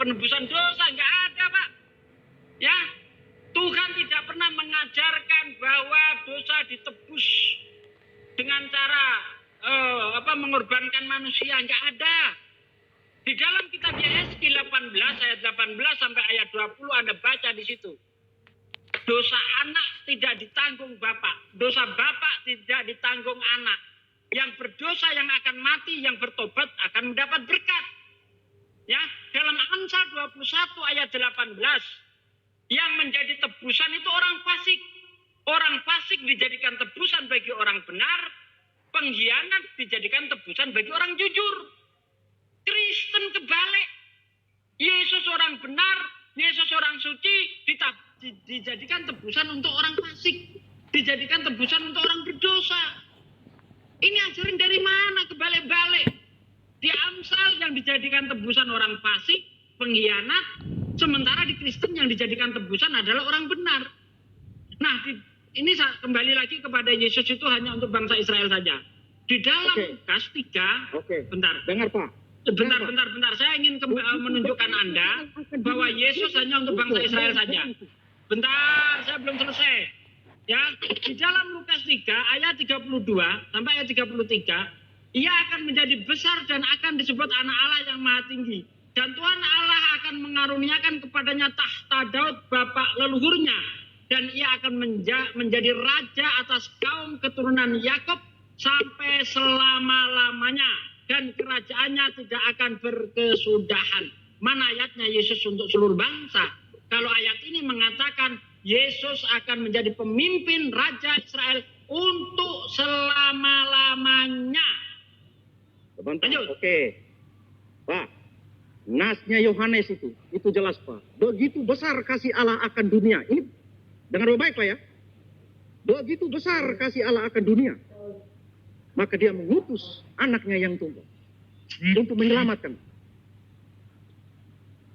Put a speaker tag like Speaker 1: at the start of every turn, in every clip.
Speaker 1: penebusan dosa, nggak ada, Pak. Ya, Tuhan tidak pernah mengajarkan bahwa dosa ditebus dengan cara mengorbankan manusia, nggak ada. Di dalam kitab Yesaya 18 ayat 18 sampai ayat 20 Anda baca di situ. Dosa anak tidak ditanggung bapak, dosa bapak tidak ditanggung anak. Yang berdosa yang akan mati, yang bertobat akan mendapat berkat. Ya, dalam Amsal 21 ayat 18, yang menjadi tebusan itu orang fasik. Orang fasik dijadikan tebusan bagi orang benar, pengkhianat dijadikan tebusan bagi orang jujur. Kristen kebalik. Yesus orang benar, Yesus orang suci dijadikan tebusan untuk orang fasik, dijadikan tebusan untuk orang berdosa. Ini ajaran dari mana? Kebalik-balik. Di Amsal yang dijadikan tebusan orang fasik, pengkhianat, sementara di Kristen yang dijadikan tebusan adalah orang benar. Nah, ini kembali lagi kepada Yesus itu hanya untuk bangsa Israel saja. Di dalam Lukas 3, bentar.
Speaker 2: Dengar, Pak.
Speaker 1: Bentar. Saya ingin menunjukkan Anda bahwa Yesus hanya untuk bangsa Israel saja. Bentar, saya belum selesai. Ya, di dalam Lukas 3 ayat 32 sampai ayat 33, ia akan menjadi besar dan akan disebut anak Allah yang maha tinggi. Dan Tuhan Allah akan mengaruniakan kepadanya tahta Daud bapak leluhurnya. Dan ia akan menjadi raja atas kaum keturunan Yakub sampai selama-lamanya. Dan kerajaannya tidak akan berkesudahan. Mana ayatnya Yesus untuk seluruh bangsa? Kalau ayat ini mengatakan Yesus akan menjadi pemimpin Raja Israel untuk selama-lamanya.
Speaker 2: Lanjut. Oke. Pak, nasnya Yohanes itu jelas, Pak. Begitu besar kasih Allah akan dunia. Ini dengar baik, Pak ya. Begitu besar kasih Allah akan dunia. Maka dia mengutus anaknya yang tunggal untuk menyelamatkan.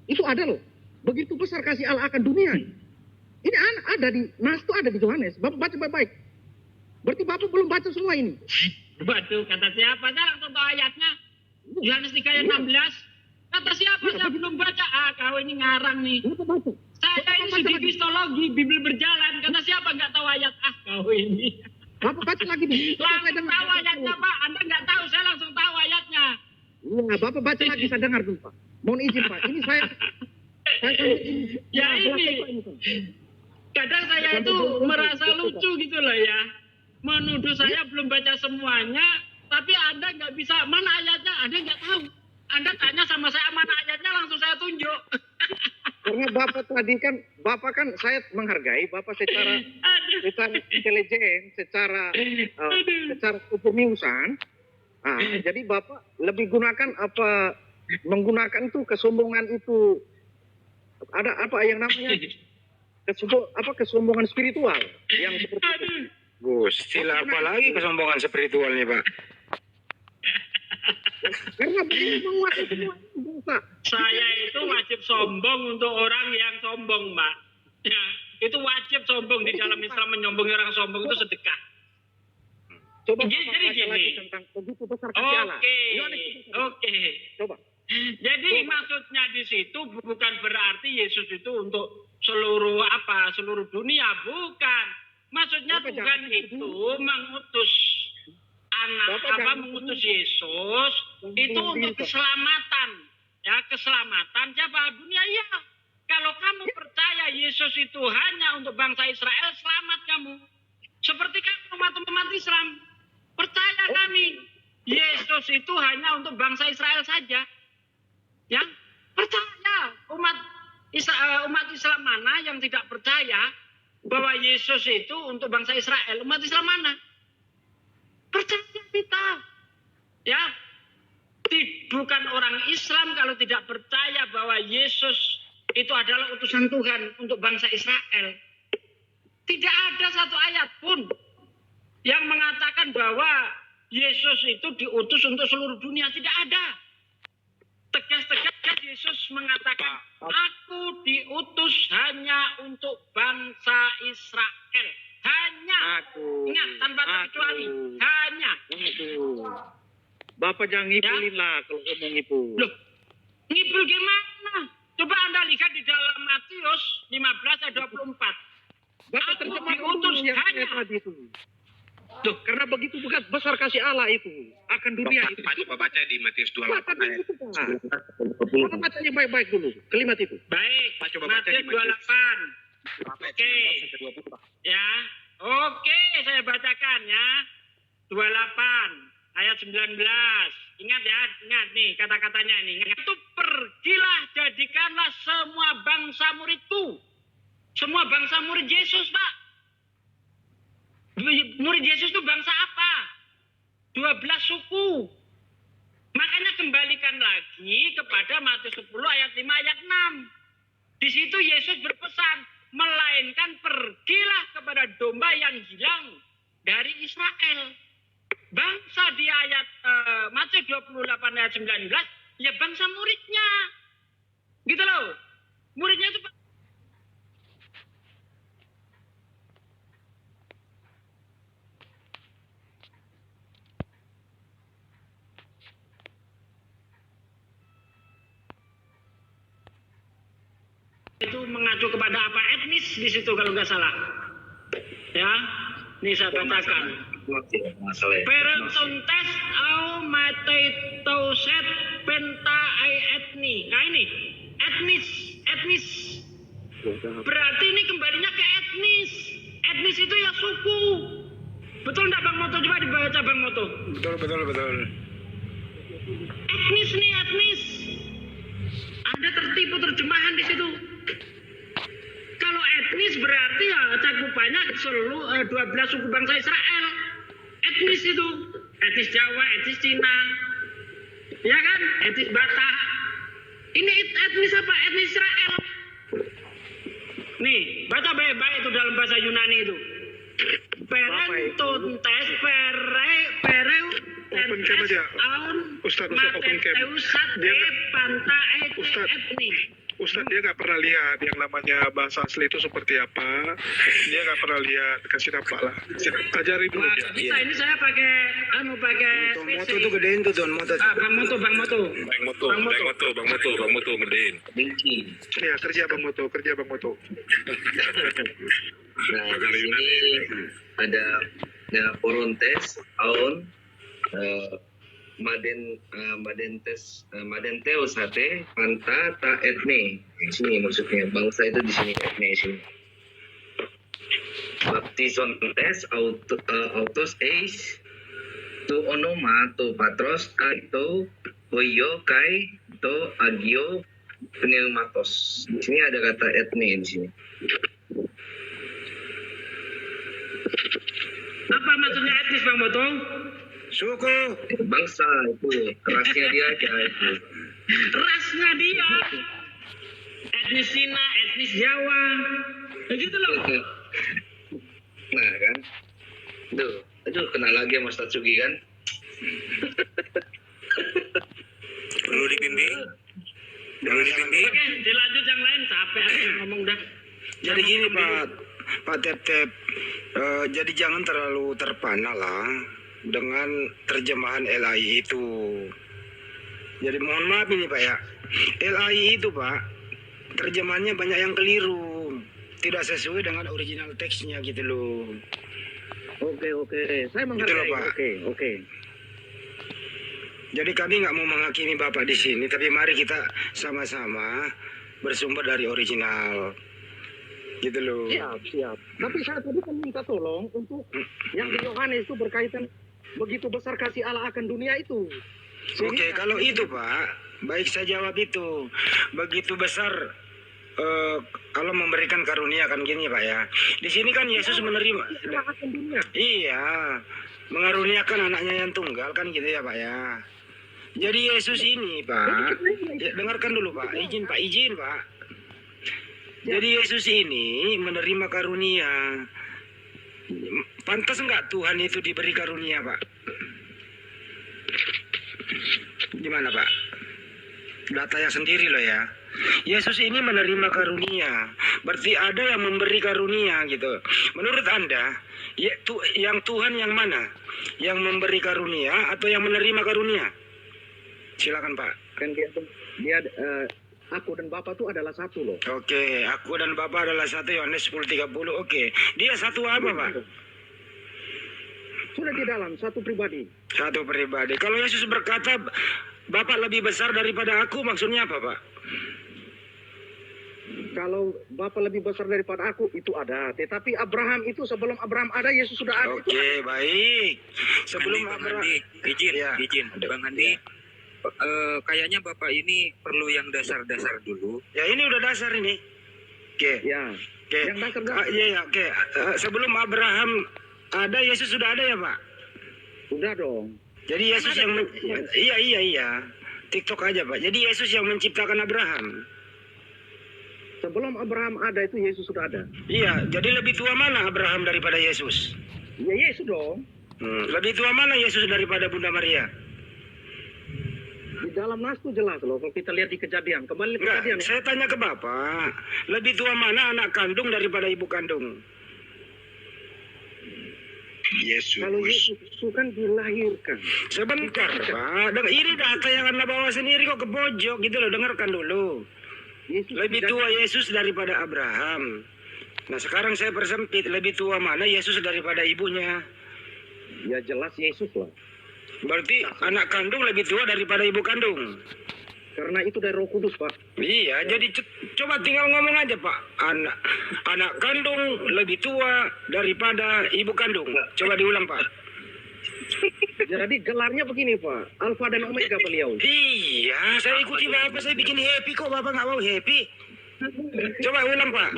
Speaker 2: Itu ada loh. Begitu besar kasih Allah akan dunia. Ini ada di Nas itu ada di Yohanes. Bapak baca baik-baik. Berarti Bapak belum baca semua ini.
Speaker 1: Waduh, kata siapa? Saya langsung tahu ayatnya. Yohanes 3 ayat 16. Kata siapa? Saya belum baca. Kau ini ngarang nih. Saya ini studi kristologi, Bibel berjalan. Kata siapa nggak tahu ayat? Kau ini.
Speaker 2: Bapak baca lagi nih.
Speaker 1: Langsung tahu ayatnya, Pak. Anda nggak tahu, saya langsung tahu ayatnya.
Speaker 2: Iya, Bapak baca lagi, saya dengar dulu, Pak. Mohon izin, Pak. Ini saya
Speaker 1: ya ini. Kadang saya itu merasa lucu gitu loh ya. Menuduh saya belum baca semuanya, tapi Anda nggak bisa, mana ayatnya, Anda nggak tahu. Anda tanya sama saya mana ayatnya, langsung saya tunjuk.
Speaker 2: Karena Bapak kan saya menghargai Bapak secara intelijen, secara kejeniusan. Jadi Bapak lebih menggunakan itu kesombongan itu, ada apa yang namanya kesombongan spiritual yang seperti itu.
Speaker 3: Istilah apa lagi kesombongan spiritualnya, Pak?
Speaker 2: Karena menguasai semua Pak.
Speaker 1: Saya itu wajib sombong untuk orang yang sombong, Mbak. Ya, itu wajib sombong di dalam Islam. Menyombongi orang sombong itu sedekah.
Speaker 2: Coba
Speaker 1: jadi gini.
Speaker 2: Tentang begitu besar kasih Allah.
Speaker 1: Oke.
Speaker 2: Coba.
Speaker 1: Jadi maksudnya di situ bukan berarti Yesus itu untuk seluruh dunia, bukan. Maksudnya Tuhan itu mengutus mengutus Yesus itu untuk keselamatan. Ya, keselamatan siapa? Dunia, iya. Kalau kamu percaya Yesus itu hanya untuk bangsa Israel, selamat kamu. Seperti kamu umat Islam. Percaya kami, Yesus itu hanya untuk bangsa Israel saja. Ya, percaya. Umat Islam mana yang tidak percaya bahwa Yesus itu untuk bangsa Israel? Umat Islam mana? Percaya kita. Ya. Bukan orang Islam kalau tidak percaya bahwa Yesus itu adalah utusan Tuhan untuk bangsa Israel. Tidak ada satu ayat pun yang mengatakan bahwa Yesus itu diutus untuk seluruh dunia. Tidak ada. Tegas-tegas Yesus mengatakan, aku diutus hanya untuk bangsa Israel. Hanya. Ingat, tanpa terkecuali. Hanya.
Speaker 2: Bapak jangan ngipulin lah kalau ngomong ngipul.
Speaker 1: Loh, ngipul gimana? Coba
Speaker 2: saat itu. Loh, karena begitu besar kasih Allah itu akan dunia itu.
Speaker 3: Coba baca di Matius 28 ayat.
Speaker 2: Coba bacanya baik-baik dulu, kalimat itu.
Speaker 1: Baik,
Speaker 3: Coba baca di
Speaker 1: Matius 28. Oke. Ya. Oke, saya bacakan ya. 28 ayat 19. Ingat ya, ingat nih kata-katanya ini. Itu pergilah jadikanlah semua bangsa muridku. Semua bangsa murid Yesus, Pak. Murid Yesus itu bangsa apa? 12 suku. Makanya kembalikan lagi kepada Matius 10 ayat 5 ayat 6. Di situ Yesus berpesan, melainkan pergilah kepada domba yang hilang dari Israel. Bangsa di ayat Matius 28 ayat 19, ya bangsa muridnya. Gitu loh. Muridnya itu mengacu kepada apa etnis di situ kalau nggak salah. Ya, ini saya bacakan. Perentontes au mateitoset penta ai etni. Nah ini etnis. Berarti ini kembalinya ke etnis. Etnis itu ya suku. Betul nggak Bang Moto? Coba dibaca Bang Moto.
Speaker 3: Betul.
Speaker 1: Etnis. Ada tertipu terjemahan di situ. Kalau etnis berarti ya cakupannya seluruh 12 suku bangsa Israel. Etnis itu, etnis Jawa, etnis Cina, ya kan? Etnis Batak. Ini etnis apa? Etnis Israel. Nih, baca baik-baik itu dalam bahasa Yunani itu. Perentontes pereu entes aun mateusat de panta etni.
Speaker 4: Ustadz dia nggak pernah lihat yang namanya bahasa asli itu seperti apa. Dia nggak pernah lihat, kasih nampak lah. Ajari dulu dia.
Speaker 1: Bisa ini saya pakai
Speaker 3: Moto itu gedein tuh Don, moto.
Speaker 1: Bang Moto.
Speaker 4: Bang Moto, gedein. Ya, kerja Bang Moto.
Speaker 5: Nah, di sini ada Porontes, Aon, Madenteus Hate, Panta, Ta Etne. Di sini maksudnya bangsa itu di sini etne di sini. Baptizontes autos eis tu onoma tu patros kai tu hoyo kai tu agio pneumatos. Di sini ada kata etne di sini.
Speaker 1: Apa maksudnya etnis Bang Moto?
Speaker 3: Suku.
Speaker 5: Bangsa itu, rasnya dia aja itu.
Speaker 1: Rasnya dia. Etnis Cina, etnis Jawa. Begitu loh.
Speaker 5: Nah kan, aduh kenal lagi sama Ustadz Sugi kan?
Speaker 3: Perlu dibimbing.
Speaker 1: Oke, dilanjut yang lain. Capek aku ngomong dah.
Speaker 3: Jadi gini Pak Tep. Jadi jangan terlalu terpana lah dengan terjemahan LAI itu. Jadi mohon maaf ini Pak ya. LAI itu Pak, terjemahannya banyak yang keliru. Tidak sesuai dengan original teksnya gitu loh.
Speaker 2: Oke. Saya menghargai.
Speaker 3: Gitu loh, Pak.
Speaker 2: Oke.
Speaker 3: Jadi kami nggak mau menghakimi Bapak di sini, tapi mari kita sama-sama bersumber dari original. Gitu loh.
Speaker 2: Siap. Tapi saya tadi kan minta tolong untuk yang di Yohanes itu berkaitan begitu besar kasih Allah akan dunia itu.
Speaker 3: Oke, kalau itu Pak, baik saya jawab itu. Begitu besar kalau memberikan karunia kan gini Pak ya. Di sini kan Yesus menerima. Iya, mengaruniakan anaknya yang tunggal kan gitu ya Pak ya. Jadi Yesus ini Pak, ya, dengarkan dulu Pak, izin Pak. Jadi Yesus ini menerima karunia. Pantas enggak Tuhan itu diberi karunia Pak? Gimana Pak? Datanya sendiri loh ya. Yesus ini menerima karunia. Berarti ada yang memberi karunia gitu. Menurut Anda, yang Tuhan yang mana? Yang memberi karunia atau yang menerima karunia? Silakan Pak.
Speaker 2: Kan dia aku dan Bapa itu adalah satu loh.
Speaker 3: Oke, aku dan Bapa adalah satu, Yohanes 10:30. Oke. Dia satu apa Pak?
Speaker 2: ada di dalam satu pribadi.
Speaker 3: Satu pribadi. Kalau Yesus berkata, Bapak lebih besar daripada aku, maksudnya apa, Pak?
Speaker 2: Kalau Bapa lebih besar daripada aku, itu ada. Tetapi Abraham itu sebelum Abraham ada, Yesus sudah ada. Itu
Speaker 3: Oke, baik. Sebelum
Speaker 6: Bang
Speaker 3: Abraham...
Speaker 6: Andi, izin,
Speaker 3: Ya.
Speaker 6: izin, Bang Andi. Kayaknya Bapak ini perlu yang dasar-dasar dulu.
Speaker 3: Ya, ini udah dasar ini. Oke.
Speaker 2: ya.
Speaker 3: Oke.
Speaker 2: Yang dasar-dasar.
Speaker 3: Iya, ya, oke. Sebelum Abraham ada, Yesus sudah ada ya, Pak?
Speaker 2: Udah dong.
Speaker 3: Jadi Yesus yang... Iya. TikTok aja, Pak. Jadi Yesus yang menciptakan Abraham.
Speaker 2: Sebelum Abraham ada itu Yesus sudah ada.
Speaker 3: Iya, jadi lebih tua mana Abraham daripada Yesus?
Speaker 2: Ya Yesus dong.
Speaker 3: Lebih tua mana Yesus daripada Bunda Maria?
Speaker 2: Di dalam nas itu jelas loh. Kalau kita lihat di Kejadian, kembali ke
Speaker 3: Enggak,
Speaker 2: Kejadian.
Speaker 3: saya tanya ke Bapak. Lebih tua mana anak kandung daripada ibu kandung?
Speaker 2: Kalau Yesus itu kan dilahirkan.
Speaker 3: Sebentar, Pak. Ini data yang Anda bawa sendiri kok ke pojok gitu loh. Dengarkan dulu.
Speaker 2: Yesus
Speaker 3: Lebih
Speaker 2: tidak-
Speaker 3: tua Yesus daripada Abraham. Nah, sekarang saya persempit. Lebih tua mana Yesus daripada ibunya?
Speaker 2: Ya jelas Yesus lah.
Speaker 3: Berarti anak kandung lebih tua daripada ibu kandung.
Speaker 2: Karena itu dari Roh Kudus, Pak.
Speaker 3: Iya, jadi coba tinggal ngomong aja, Pak. Anak kandung lebih tua daripada ibu kandung. Coba diulang, Pak.
Speaker 2: Jadi gelarnya begini, Pak. Alfa dan Omega beliau.
Speaker 3: Iya, saya ikuti Bapak, saya bikin happy kok. Bapak nggak mau happy. Coba ulang, Pak.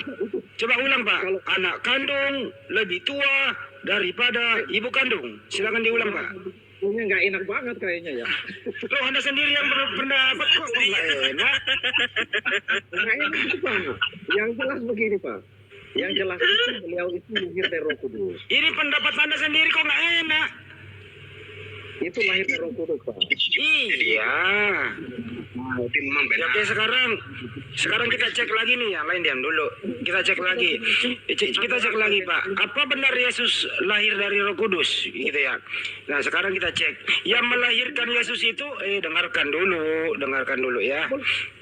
Speaker 3: Coba ulang, Pak. Anak kandung lebih tua daripada ibu kandung. Silakan diulang, Pak.
Speaker 2: Ini nggak enak banget kayaknya ya.
Speaker 3: Loh, Anda sendiri yang berpendapat kok nggak enak.
Speaker 2: Nggak enak itu, Pak. Yang jelas begini, Pak. Yang jelas itu beliau itu lahir dari Roh Kudus.
Speaker 3: Ini pendapat Anda sendiri kok nggak enak.
Speaker 2: Itu lahir dari Roh Kudus, Pak.
Speaker 3: Iya. Ya, oke, sekarang kita cek lagi nih, yang lain diam dulu. Kita cek lagi. Kita cek lagi, Pak. Apa benar Yesus lahir dari Roh Kudus? Gitu ya. Nah, sekarang kita cek. Yang melahirkan Yesus itu, dengarkan dulu ya.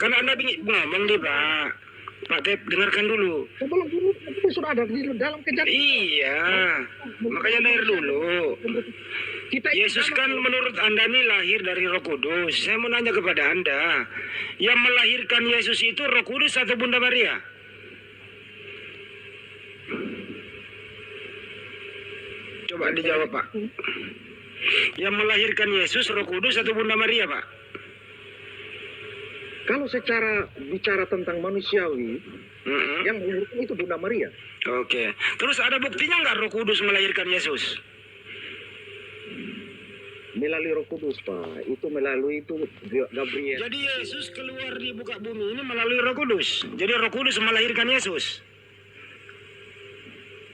Speaker 3: Karena Anda ngomong nih, Pak. Pak Tep, dengarkan dulu.
Speaker 2: Sebelum dulu itu sudah ada di dalam Kejadian.
Speaker 3: Iya. Makanya dengar dulu. Yesus kan menurut Anda nih lahir dari Roh Kudus. Saya mau nanya kepada Anda, yang melahirkan Yesus itu Roh Kudus atau Bunda Maria? Coba dijawab, Pak. Yang melahirkan Yesus Roh Kudus atau Bunda Maria, Pak?
Speaker 2: Kalau secara bicara tentang manusiawi, yang melahirkan itu Bunda Maria.
Speaker 3: Oke. Terus ada buktinya nggak Roh Kudus melahirkan Yesus?
Speaker 2: Melalui Roh Kudus, Pak. Itu melalui itu Gabriel.
Speaker 3: Jadi Yesus keluar di muka bumi ini melalui Roh Kudus. Jadi Roh Kudus melahirkan Yesus.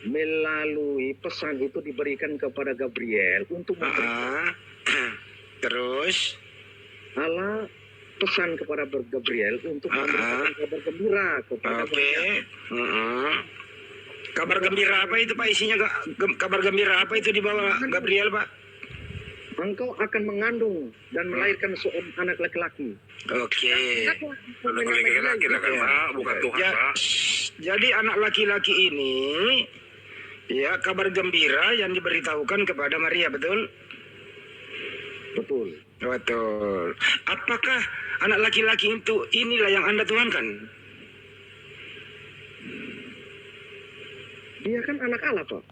Speaker 2: Melalui pesan itu diberikan kepada Gabriel untuk
Speaker 3: Terus?
Speaker 2: Allah pesan kepada Gabriel untuk memberikan kabar gembira kepada Maria.
Speaker 3: Kabar gembira apa itu, Pak? Isinya kabar gembira apa itu dibawa Gabriel, Pak?
Speaker 2: Engkau akan mengandung dan melahirkan seorang anak laki-laki.
Speaker 3: Oke.
Speaker 2: Anak laki-laki lah kan, Pak, bukan Tuhan, Pak.
Speaker 3: Jadi anak laki-laki ini, ya, kabar gembira yang diberitahukan kepada Maria, betul?
Speaker 2: Betul.
Speaker 3: Betul. Apakah anak laki-laki itu inilah yang Anda tuhankan?
Speaker 2: Dia kan anak Allah, Pak.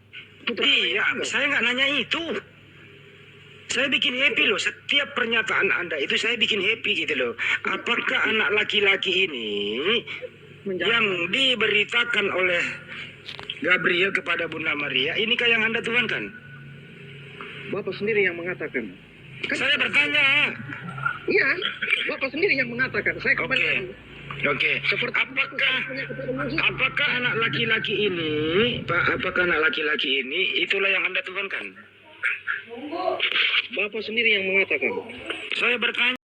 Speaker 2: Putra
Speaker 3: Iya,
Speaker 2: Allah.
Speaker 3: saya nggak nanya itu. Saya bikin happy loh. Setiap pernyataan Anda itu saya bikin happy gitu loh. Apakah anak laki-laki ini yang diberitakan oleh Gabriel kepada Bunda Maria, inikah yang Anda tuhankan?
Speaker 2: Bapak sendiri yang mengatakan.
Speaker 3: Saya bertanya.
Speaker 2: Iya, Bapak sendiri yang mengatakan. Saya kembali
Speaker 3: Oke.
Speaker 2: lagi.
Speaker 3: Oke.
Speaker 2: Seperti
Speaker 3: Apakah anak laki-laki ini, Pak, apakah anak laki-laki ini itulah yang Anda tuhankan?
Speaker 2: Bapak sendiri yang mengatakan.
Speaker 3: Saya bertanya.